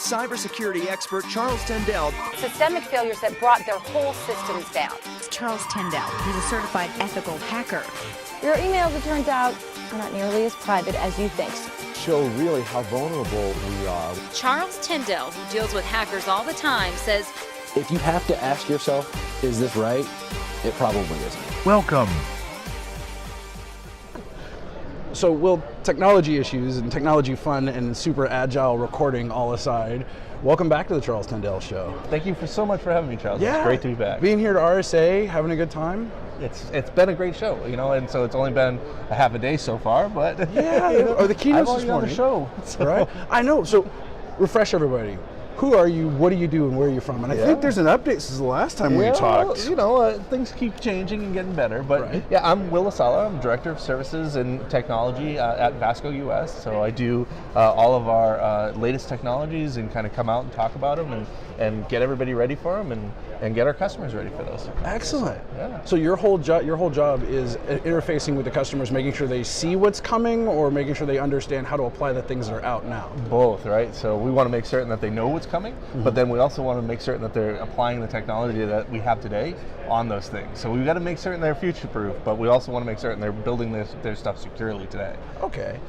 cybersecurity expert Charles Tendell. Systemic failures that brought their whole systems down. Charles Tendell, he's a certified ethical hacker. Your emails, it turns out, are not nearly as private as you think. Show really how vulnerable we are. Charles Tendell, who deals with hackers all the time, says, if you have to ask yourself, is this right? It probably isn't. Welcome. So, Will, technology issues and technology fun and super agile recording all aside, welcome back to the Charles Tendell Show. Thank you so much for having me, Charles. Yeah, it's great to be back. Being here to RSA, having a good time. It's been a great show, and so it's only been a half a day so far, but yeah, or the keynotes this morning. On the show, so. Right? I know. So, refresh everybody. Who are you? What do you do? And where are you from? And I think there's an update since the last time we talked. Well, things keep changing and getting better. But yeah, I'm Will LaSala. I'm Director of Services and Technology at VASCO US. So I do all of our latest technologies and kind of come out and talk about them and get everybody ready for them and get our customers ready for those. Excellent. Yeah. So your whole job is interfacing with the customers, making sure they see what's coming, or making sure they understand how to apply the things that are out now. Both, right? So we want to make certain that they know what's coming, but then we also want to make certain that they're applying the technology that we have today on those things. So we've got to make certain they're future-proof, but we also want to make certain they're building their stuff securely today. Okay.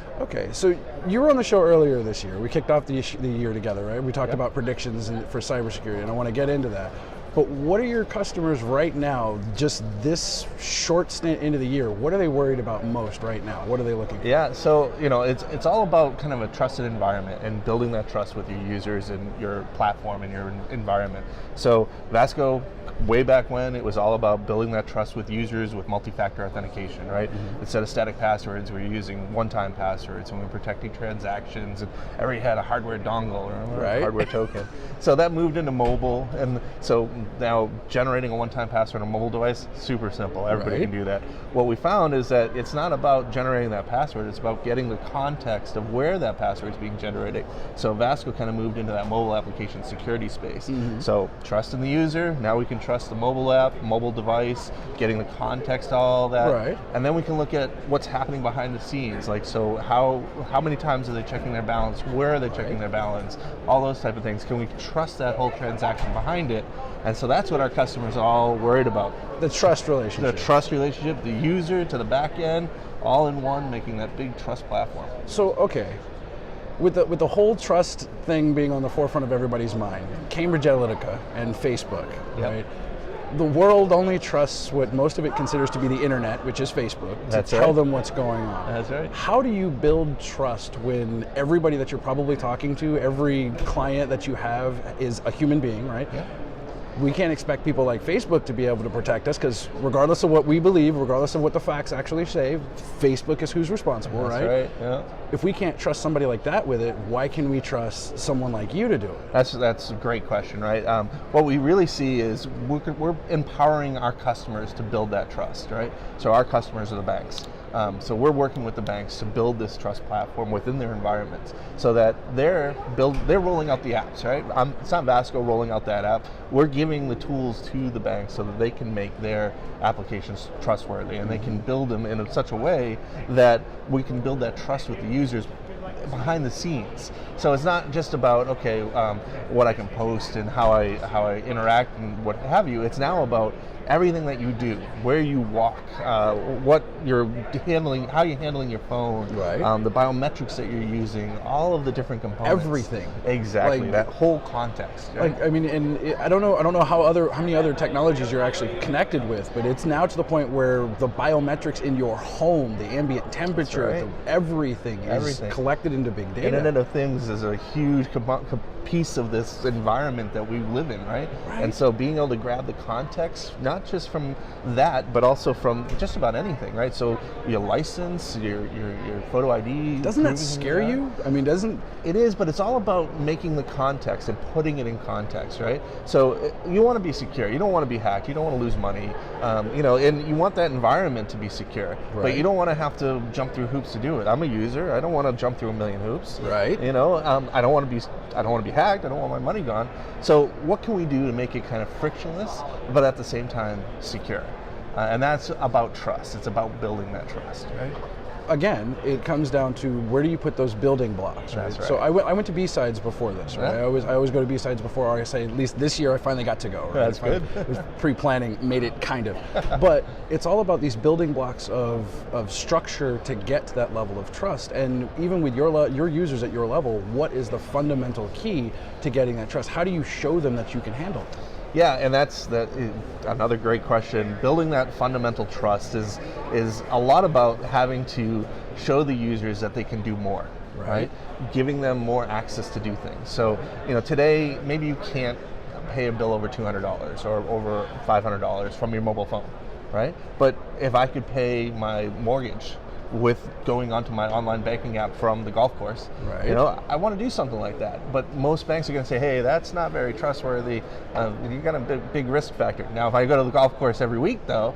So you were on the show earlier this year. We kicked off the year together, right? We talked about predictions for cybersecurity, and I want to get into that. But what are your customers right now, just this short stint into the year, what are they worried about most right now? What are they looking for? Yeah, so it's all about kind of a trusted environment and building that trust with your users and your platform and your environment. So VASCO, way back when, it was all about building that trust with users with multi-factor authentication, right? Instead of static passwords, we were using one-time passwords, and we were protecting transactions, and everybody had a hardware dongle or a hardware token. So that moved into mobile, and so now generating a one-time password on a mobile device, super simple. Everybody can do that. What we found is that it's not about generating that password, it's about getting the context of where that password is being generated. So VASCO kind of moved into that mobile application security space. So trust in the user, now we can trust the mobile app, mobile device, getting the context, all that. And then we can look at what's happening behind the scenes. Like, so how many times are they checking their balance? Where are they checking their balance? All those type of things. Can we trust that whole transaction behind it? And so that's what our customers are all worried about. The trust relationship. The trust relationship, the user to the back end, all in one, making that big trust platform. So, okay. With the whole trust thing being on the forefront of everybody's mind, Cambridge Analytica and Facebook, right? The world only trusts what most of it considers to be the internet, which is Facebook, to tell them what's going on. That's right. How do you build trust when everybody that you're probably talking to, every client that you have is a human being, right? We can't expect people like Facebook to be able to protect us, because regardless of what we believe, regardless of what the facts actually say, Facebook is who's responsible, right? That's right, yeah. If we can't trust somebody like that with it, why can we trust someone like you to do it? That's a great question, right? What we really see is we're empowering our customers to build that trust, right? So our customers are the banks. So we're working with the banks to build this trust platform within their environments, so that they're rolling out the apps, right? It's not VASCO rolling out that app. We're giving the tools to the banks so that they can make their applications trustworthy, and they can build them in such a way that we can build that trust with the users behind the scenes. So it's not just about what I can post and how I interact and what have you. It's now about everything that you do, where you walk, what you're handling, how you're handling your phone, the biometrics that you're using, all of the different components. Everything. Exactly. Like, that whole context. Right? Like, I mean, and I don't know how many other technologies you're actually connected with, but it's now to the point where the biometrics in your home, the ambient temperature, everything is collected into big data. Internet of Things is a huge piece of this environment that we live in, right? And so being able to grab the context, not just from that, but also from just about anything, right? So your license, your photo ID. Doesn't that scare you? I mean, doesn't it is, but it's all about making the context and putting it in context, right? So you want to be secure. You don't want to be hacked. You don't want to lose money, and you want that environment to be secure, but you don't want to have to jump through hoops to do it. I'm a user. I don't want to jump through a million hoops, right? I don't want to be hacked. I don't want my money gone. So what can we do to make it kind of frictionless, but at the same time secure? And that's about trust. It's about building that trust, right? again, it comes down to where do you put those building blocks, right? That's right. So I went to B-Sides before this, right? Yeah. I always go to B-Sides before RSA. At least this year I finally got to go, right? That's good. Pre-planning made it kind of. But it's all about these building blocks of structure to get to that level of trust. And even with your users at your level, what is the fundamental key to getting that trust? How do you show them that you can handle it? Yeah, and that's another great question. Building that fundamental trust is a lot about having to show the users that they can do more, right? Giving them more access to do things. So, today maybe you can't pay a bill over $200 or over $500 from your mobile phone, right? But if I could pay my mortgage with going onto my online banking app from the golf course, right. I want to do something like that. But most banks are going to say, hey, that's not very trustworthy. You got a big risk factor. Now, if I go to the golf course every week, though,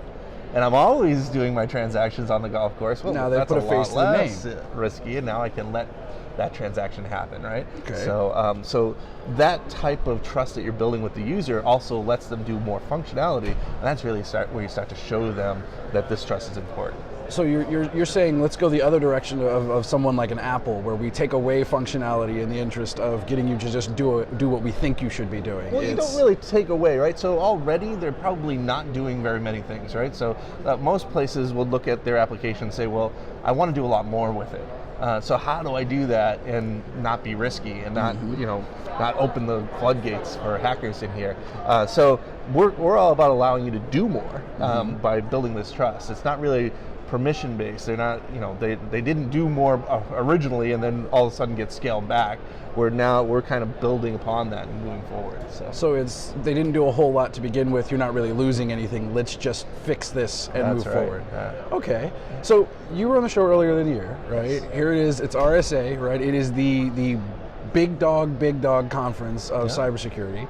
and I'm always doing my transactions on the golf course, well, now they that's put a face to the less name. Risky, and now I can let that transaction happen, right? Okay. So, so that type of trust that you're building with the user also lets them do more functionality, and that's really where you start to show them that this trust is important. So you're saying let's go the other direction of someone like an Apple, where we take away functionality in the interest of getting you to just do what we think you should be doing. Well, you don't really take away, right? So already they're probably not doing very many things, right? So most places will look at their application and say, well, I want to do a lot more with it. So how do I do that and not be risky and not, not open the floodgates for hackers in here? So we're all about allowing you to do more by building this trust. It's not really permission based. They're not, they didn't do more originally and then all of a sudden get scaled back. We're kind of building upon that and moving forward. So they didn't do a whole lot to begin with. You're not really losing anything. Let's just fix this and move forward. Yeah. Okay. So you were on the show earlier in the year, right? Here it is. It's RSA, right? It is the big dog conference of cybersecurity.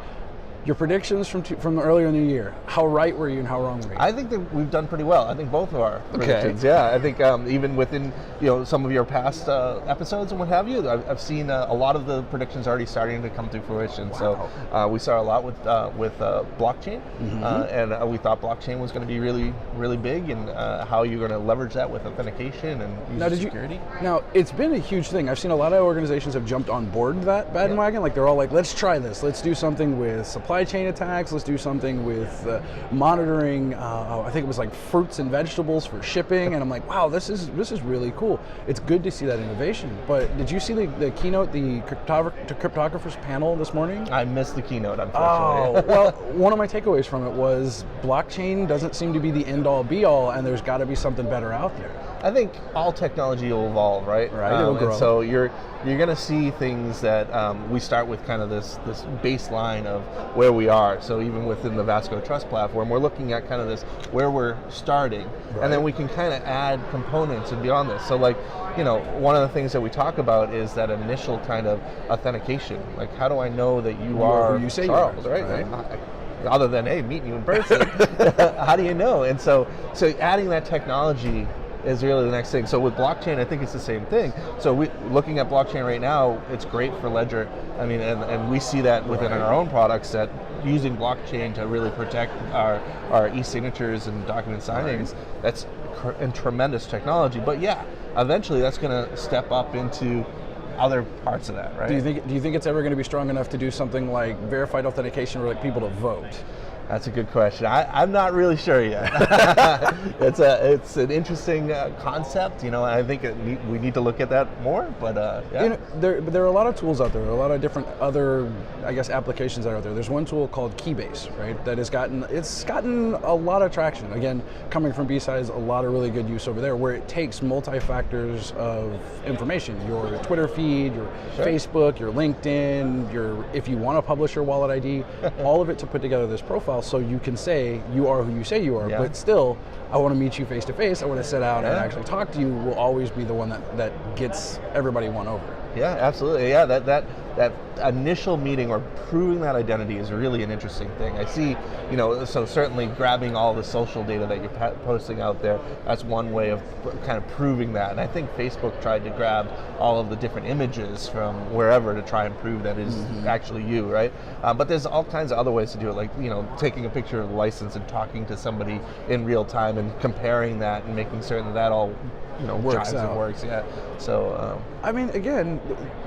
Your predictions from earlier in the year, how right were you and how wrong were you? I think that we've done pretty well. I think both of our predictions. Yeah, I think even within some of your past episodes and what have you, I've seen a lot of the predictions already starting to come to fruition. Wow. So we saw a lot with blockchain, and we thought blockchain was going to be really, really big, and how you're going to leverage that with authentication and user security. Now, it's been a huge thing. I've seen a lot of organizations have jumped on board that bandwagon. Like they're all like, let's try this. Let's do something with supply chain attacks. Let's do something with monitoring. I think it was like fruits and vegetables for shipping. And I'm like, wow, this is really cool. It's good to see that innovation. But did you see the keynote, the cryptographers panel this morning? I missed the keynote, unfortunately. Oh, well, one of my takeaways from it was blockchain doesn't seem to be the end-all be-all, and there's got to be something better out there. I think all technology will evolve, right? Right, it'll grow. And so you're going to see things that we start with kind of this baseline of where we are. So even within the Vasco Trust platform, we're looking at kind of this where we're starting, and then we can kind of add components and beyond this. So like, one of the things that we talk about is that initial kind of authentication. Like, how do I know that you are who you say Charles, you are, right? Other than, hey, meeting you in person. How do you know? And so adding that technology is really the next thing. So with blockchain, I think it's the same thing. So looking at blockchain right now, it's great for Ledger. I mean, and we see that within our own products, that using blockchain to really protect our e-signatures and document signings, that's tremendous technology. But yeah, eventually that's going to step up into other parts of that, right? Do you think it's ever going to be strong enough to do something like verified authentication or like people to vote? That's a good question. I'm not really sure yet. It's an interesting concept, and I think we need to look at that more. But yeah, there are a lot of tools out there. There are a lot of different other, I guess, applications that are out there. There's one tool called Keybase, right? That has gotten a lot of traction. Again, coming from B-Sides, a lot of really good use over there, where it takes multi-factors of information: your Twitter feed, your Facebook, your LinkedIn, if you want to publish your wallet ID, all of it to put together this profile. So you can say you are who you say you are, but still, I want to meet you face to face. I want to sit out and actually talk to you. Will always be the one that gets everybody won over. Yeah, absolutely. Yeah, that initial meeting or proving that identity is really an interesting thing. I see, so certainly grabbing all the social data that you're posting out there, that's one way of kind of proving that. And I think Facebook tried to grab all of the different images from wherever to try and prove that it is actually you, right? But there's all kinds of other ways to do it, like, taking a picture of the license and talking to somebody in real time and comparing that and making certain that all Works jives out. and works. Yeah. So I mean, again,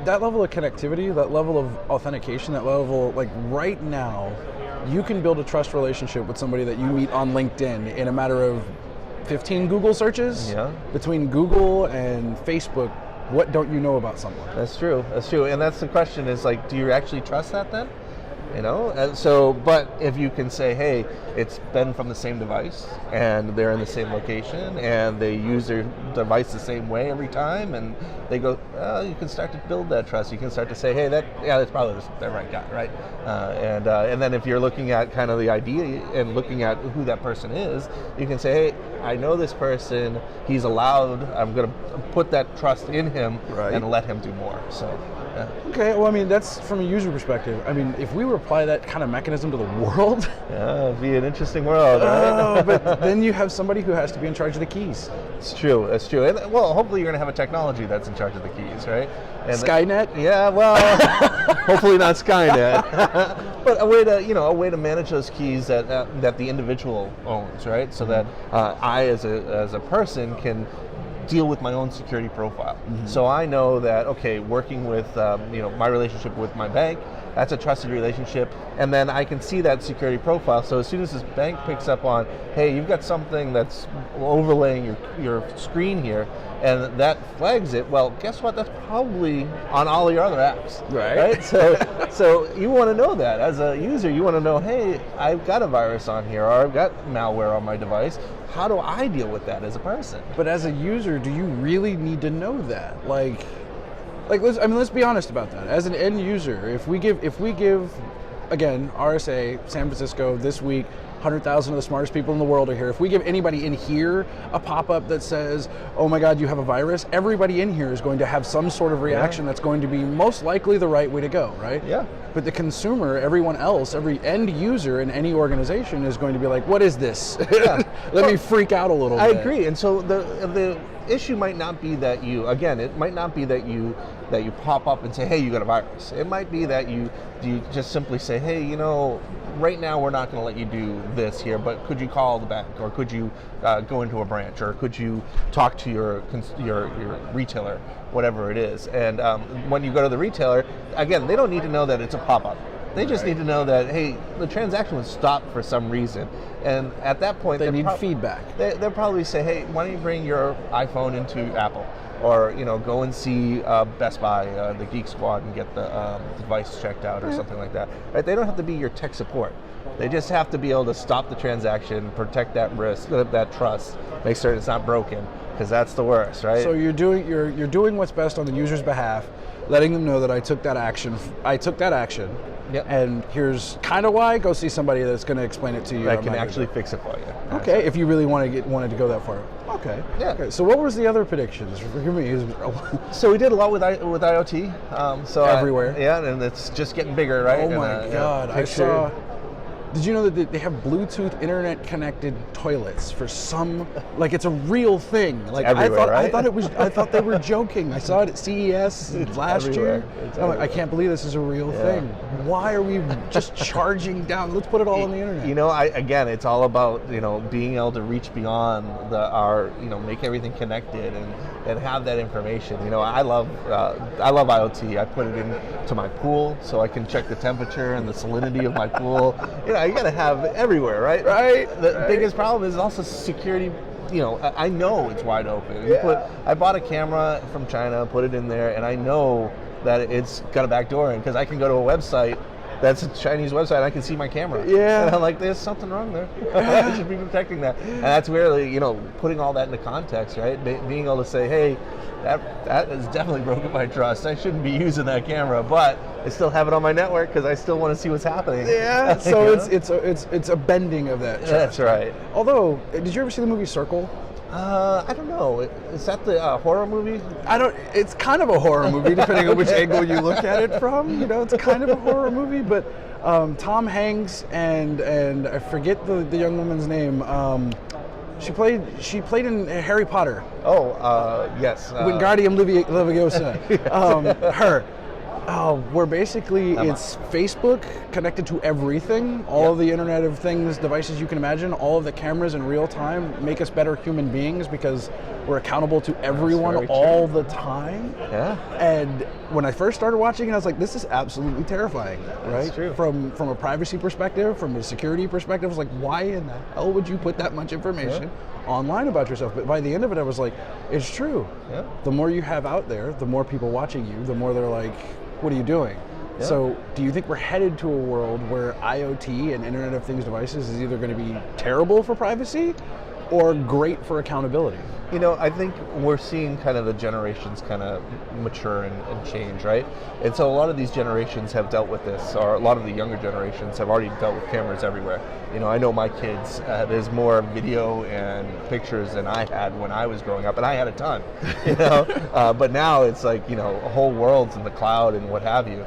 that level of connectivity, that level of authentication, that level, like right now, you can build a trust relationship with somebody that you meet on LinkedIn in a matter of 15 Google searches. Yeah. Between Google and Facebook, what don't you know about someone? That's true. That's true. And that's the question: is like, do you actually trust that then? And so, but if you can say, hey, it's been from the same device and they're in the same location and they use their device the same way every time, and they go, you can start to build that trust. You can start to say, hey, that's probably the right guy, right? And then if you're looking at kind of the ID and looking at who that person is, you can say, hey, I know this person. He's allowed. I'm going to put that trust in him and let him do more. So. Yeah. Okay, well, I mean, that's from a user perspective. I mean, if we were to apply that kind of mechanism to the world, yeah, it'd be an interesting world, right? But then you have somebody who has to be in charge of the keys. It's true. It's true. And, well, hopefully you're going to have a technology that's in charge of the keys, right? And Skynet? Yeah, well, hopefully not Skynet, but a way to manage those keys that the individual owns, right? So that I, as a person, can deal with my own security profile. So I know that, okay, working with my relationship with my bank, that's a trusted relationship, and then I can see that security profile. So as soon as this bank picks up on, hey, you've got something that's overlaying your screen here, and that flags it, well, guess what? That's probably on all your other apps, right? So you want to know that as a user. You want to know, hey, I've got a virus on here, or I've got malware on my device. How do I deal with that as a person? But as a user, do you really need to know that? Like let's be honest about that. As an end user, if we give again, RSA, San Francisco this week, 100,000 of the smartest people in the world are here. If we give anybody in here a pop-up that says, oh my God, you have a virus, everybody in here is going to have some sort of reaction that's going to be most likely the right way to go, right? Yeah. But the consumer, everyone else, every end user in any organization is going to be like, what is this? Let me freak out a little bit. I agree. And so the issue might not be that it might not be that you pop up and say, hey, you got a virus. It might be that you just simply say, hey, right now we're not going to let you do this here, but could you call the bank, or could you go into a branch, or could you talk to your retailer, whatever it is. And when you go to the retailer, again, they don't need to know that it's a pop-up. They just need to know that, hey, the transaction was stopped for some reason. And at that point, they need feedback. They'll probably say, hey, why don't you bring your iPhone into Apple? Or go and see Best Buy, the Geek Squad, and get the device checked out, or something like that. Right? They don't have to be your tech support. They just have to be able to stop the transaction, protect that risk, that trust, make certain it's not broken, because that's the worst, right? So you're doing what's best on the user's behalf, letting them know that I took that action. Yep. And here's kind of why. Go see somebody that's going to explain it to you. I can actually fix it for you. Okay, if you really wanted to go that far. Okay. Yeah. Okay. So what was the other predictions? Forgive me. So we did a lot with IoT. So everywhere. And it's just getting bigger, right? Oh my God! I saw. Did you know that they have Bluetooth internet connected toilets for some? Like, it's a real thing. Like, I thought they were joking. I saw it at CES last year. I'm like, I can't believe this is a real thing. Why are we just charging down? Let's put it all on the internet. Again, it's all about being able to reach beyond make everything connected and have that information. I love IoT. I put it into my pool so I can check the temperature and the salinity of my pool. You got to have it everywhere, right? Right. The biggest problem is also security. I know it's wide open. I bought a camera from China, put it in there, and I know that it's got a back door in, because I can go to a website that's a Chinese website, and I can see my camera. Yeah. And I'm like, there's something wrong there. I should be protecting that. And that's really, putting all that into context, right? Being able to say, hey, that has definitely broken my trust. I shouldn't be using that camera, but I still have it on my network because I still want to see what's happening. Yeah. So it's a bending of that trust. That's right. Although, did you ever see the movie Circle? I don't know. Is that the horror movie? It's kind of a horror movie, depending on which angle you look at it from. It's kind of a horror movie, but Tom Hanks and I forget the young woman's name. She played in Harry Potter. Oh, yes. Wingardium Leviosa. Her. Oh, where basically it's Facebook connected to everything, all of the Internet of Things devices you can imagine, all of the cameras in real time make us better human beings because we're accountable to everyone all the time. Yeah. And when I first started watching it, I was like, this is absolutely terrifying, right? That's true. From a privacy perspective, from a security perspective, I was like, why in the hell would you put that much information online about yourself? But by the end of it, I was like, it's true. Yeah. The more you have out there, the more people watching you, the more they're like, what are you doing? Yeah. So do you think we're headed to a world where IoT and Internet of Things devices is either going to be terrible for privacy or great for accountability? You know, I think we're seeing kind of the generations kind of mature and change, right? And so a lot of these generations have dealt with this, or a lot of the younger generations have already dealt with cameras everywhere. You know, I know my kids, there's more video and pictures than I had when I was growing up, and I had a ton, you know? But now it's like, you know, a whole world's in the cloud and what have you.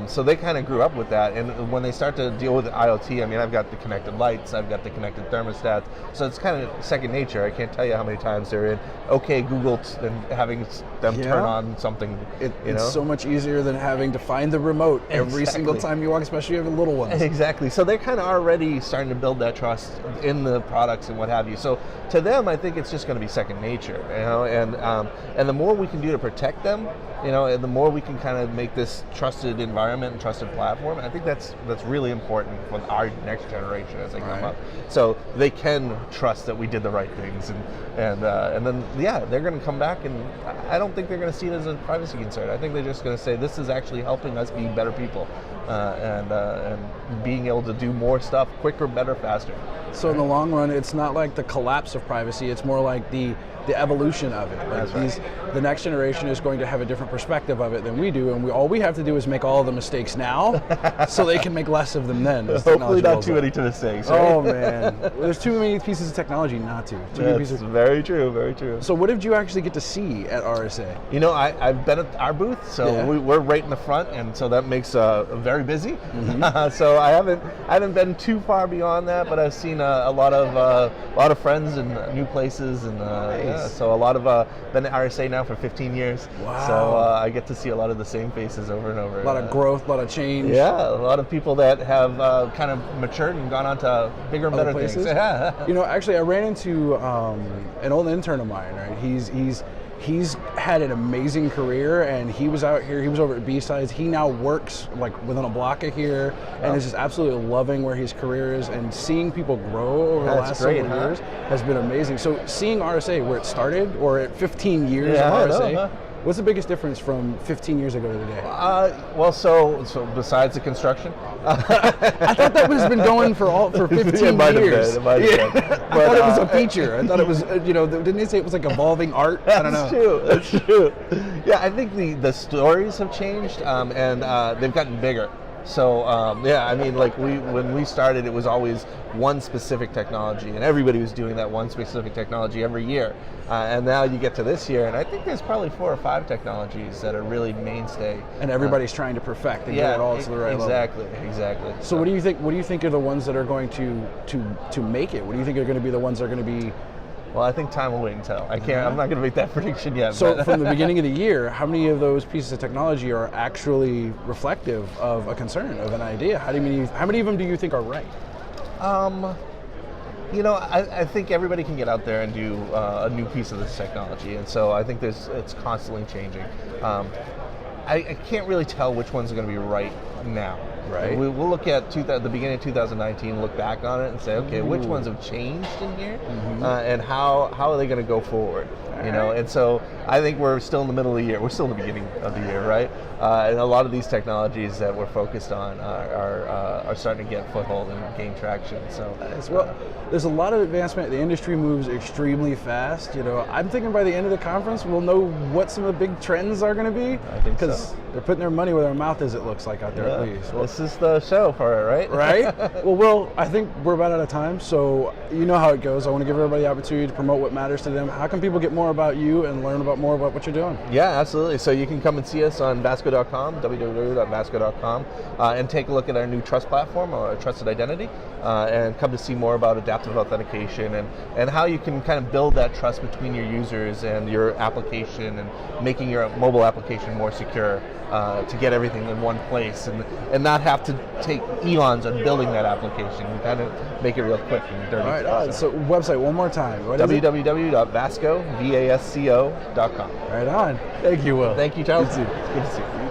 So they kind of grew up with that, and when they start to deal with IoT, I mean, I've got the connected lights, I've got the connected thermostats, so it's kind of second nature. I can't tell you how many times they're in OK Google and having them turn on something. It's so much easier than having to find the remote every single time you walk, especially if you have little ones. Exactly. So they're kind of already starting to build that trust in the products and what have you. So to them, I think it's just going to be second nature, you know. And the more we can do to protect them, you know, and the more we can kind of make this trusted environment and trusted platform, I think that's really important for our next generation as they come up. So they can trust that we did the right things, and then they're going to come back, and I don't think they're going to see it as a privacy concern. I think they're just going to say this is actually helping us be better people, and being able to do more stuff quicker, better, faster. So in the long run, it's not like the collapse of privacy, it's more like the evolution of it. Like the next generation is going to have a different perspective of it than we do, and all we have to do is make all of the mistakes now so they can make less of them then. Hopefully not too many mistakes, right? Oh man, there's too many pieces of technology not to. That's very true, very true. So what did you actually get to see at RSA? You know, I've been at our booth, so we're right in the front, and so that makes very busy. So I haven't been too far beyond that, but I've seen a lot of friends and new places, and so a lot of been at RSA now for 15 years. Wow. So I get to see a lot of the same faces over and over. A lot of growth, a lot of change. Yeah, a lot of people that have kind of matured and gone on to bigger and better things. You know, actually, I ran into an old intern of mine. Right, he's had an amazing career, and he was out here. He was over at B-Sides. He now works like within a block of here, and is just absolutely loving where his career is. And seeing people grow over the last several years has been amazing. So seeing RSA where it started, or at 15 years of RSA. What's the biggest difference from 15 years ago to today? Well, so besides the construction, I thought that was been going for 15 years. It might have been. I thought it was a feature. I thought it was, didn't they say it was like evolving art? I don't know. That's true. Yeah, I think the stories have changed, and they've gotten bigger. So I mean, like when we started, it was always one specific technology, and everybody was doing that one specific technology every year. And now you get to this year, and I think there's probably 4 or 5 technologies that are really mainstay. And everybody's trying to perfect and get it all to the right level. Exactly. So what do you think? What do you think are the ones that are going to make it? What do you think are going to be the ones that are going to be? Well, I think time will wait and tell. I'm not going to make that prediction yet. So from the beginning of the year, how many of those pieces of technology are actually reflective of a concern, of an idea? How many of them do you think are right? You know, I think everybody can get out there and do a new piece of this technology, and so I think it's constantly changing. I can't really tell which ones are going to be right now. Right. We'll look at the beginning of 2019, look back on it and say, okay, which ones have changed in here, and how are they going to go forward? You know, and so I think we're still in the middle of the year. We're still in the beginning of the year, right? And a lot of these technologies that we're focused on are starting to get foothold and gain traction. So, well, there's a lot of advancement. The industry moves extremely fast. You know, I'm thinking by the end of the conference, we'll know what some of the big trends are going to be. I think so. Because they're putting their money where their mouth is. It looks like out there at least. Well, this is the show for it, right? Right. Well, Will, I think we're about out of time. So you know how it goes. I want to give everybody the opportunity to promote what matters to them. How can people get more about you and learn more about what you're doing? Yeah, absolutely. So you can come and see us on VASCO.com, www.vasco.com, and take a look at our new trust platform, or trusted identity, and come to see more about adaptive authentication and how you can kind of build that trust between your users and your application, and making your mobile application more secure to get everything in one place and not have to take eons on building that application. We kind of make it real quick and dirty. All right, so website one more time. What is it? www.vasco.com. Right on. Thank you, Will. Thank you, Charles. Good to see you. Good to see you.